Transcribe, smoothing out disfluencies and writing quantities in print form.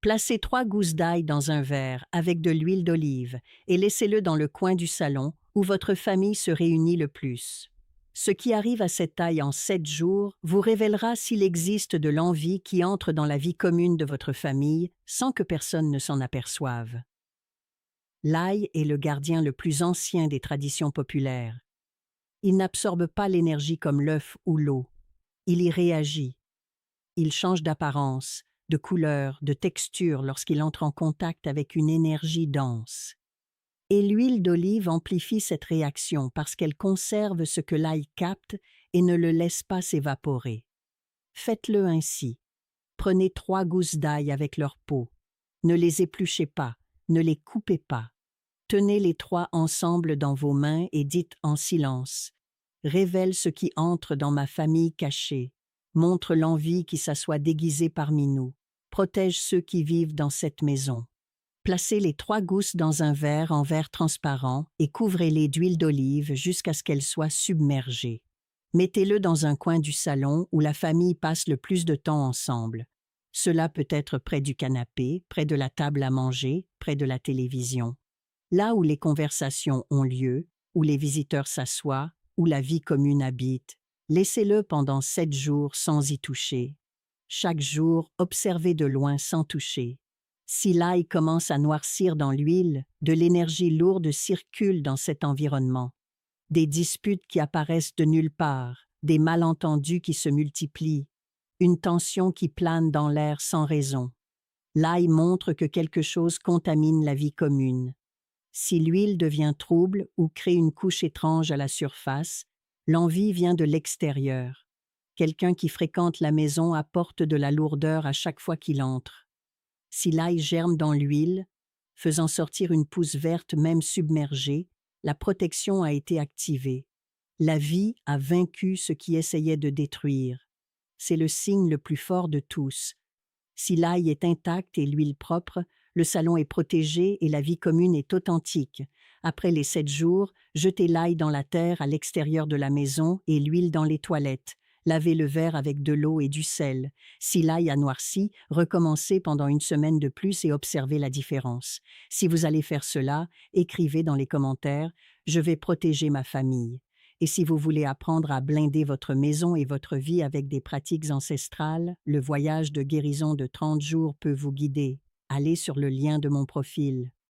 Placez 3 gousses d'ail dans un verre avec de l'huile d'olive et laissez-le dans le coin du salon où votre famille se réunit le plus. Ce qui arrive à cette ail en 7 jours vous révélera s'il existe de l'envie qui entre dans la vie commune de votre famille sans que personne ne s'en aperçoive. L'ail est le gardien le plus ancien des traditions populaires. Il n'absorbe pas l'énergie comme l'œuf ou l'eau. Il y réagit. Il change d'apparence, de couleur, de texture lorsqu'il entre en contact avec une énergie dense. Et l'huile d'olive amplifie cette réaction parce qu'elle conserve ce que l'ail capte et ne le laisse pas s'évaporer. Faites-le ainsi. Prenez 3 gousses d'ail avec leur peau. Ne les épluchez pas, ne les coupez pas. Tenez les 3 ensemble dans vos mains et dites en silence: « Révèle ce qui entre dans ma famille cachée. Montre l'envie qui s'assoit déguisée parmi nous. Protège ceux qui vivent dans cette maison. » Placez les 3 gousses dans un verre en verre transparent et couvrez-les d'huile d'olive jusqu'à ce qu'elles soient submergées. Mettez-le dans un coin du salon où la famille passe le plus de temps ensemble. Cela peut être près du canapé, près de la table à manger, près de la télévision. Là où les conversations ont lieu, où les visiteurs s'assoient, où la vie commune habite, laissez-le pendant 7 jours sans y toucher. Chaque jour, observez de loin sans toucher. Si l'ail commence à noircir dans l'huile, de l'énergie lourde circule dans cet environnement. Des disputes qui apparaissent de nulle part, des malentendus qui se multiplient, une tension qui plane dans l'air sans raison. L'ail montre que quelque chose contamine la vie commune. Si l'huile devient trouble ou crée une couche étrange à la surface, l'envie vient de l'extérieur. Quelqu'un qui fréquente la maison apporte de la lourdeur à chaque fois qu'il entre. Si l'ail germe dans l'huile, faisant sortir une pousse verte même submergée, la protection a été activée. La vie a vaincu ce qui essayait de détruire. C'est le signe le plus fort de tous. Si l'ail est intact et l'huile propre, le salon est protégé et la vie commune est authentique. Après les 7 jours, jetez l'ail dans la terre à l'extérieur de la maison et l'huile dans les toilettes. Lavez le verre avec de l'eau et du sel. Si l'ail a noirci, recommencez pendant 1 semaine de plus et observez la différence. Si vous allez faire cela, écrivez dans les commentaires « Je vais protéger ma famille ». Et si vous voulez apprendre à blinder votre maison et votre vie avec des pratiques ancestrales, le voyage de guérison de 30 jours peut vous guider. Allez sur le lien de mon profil.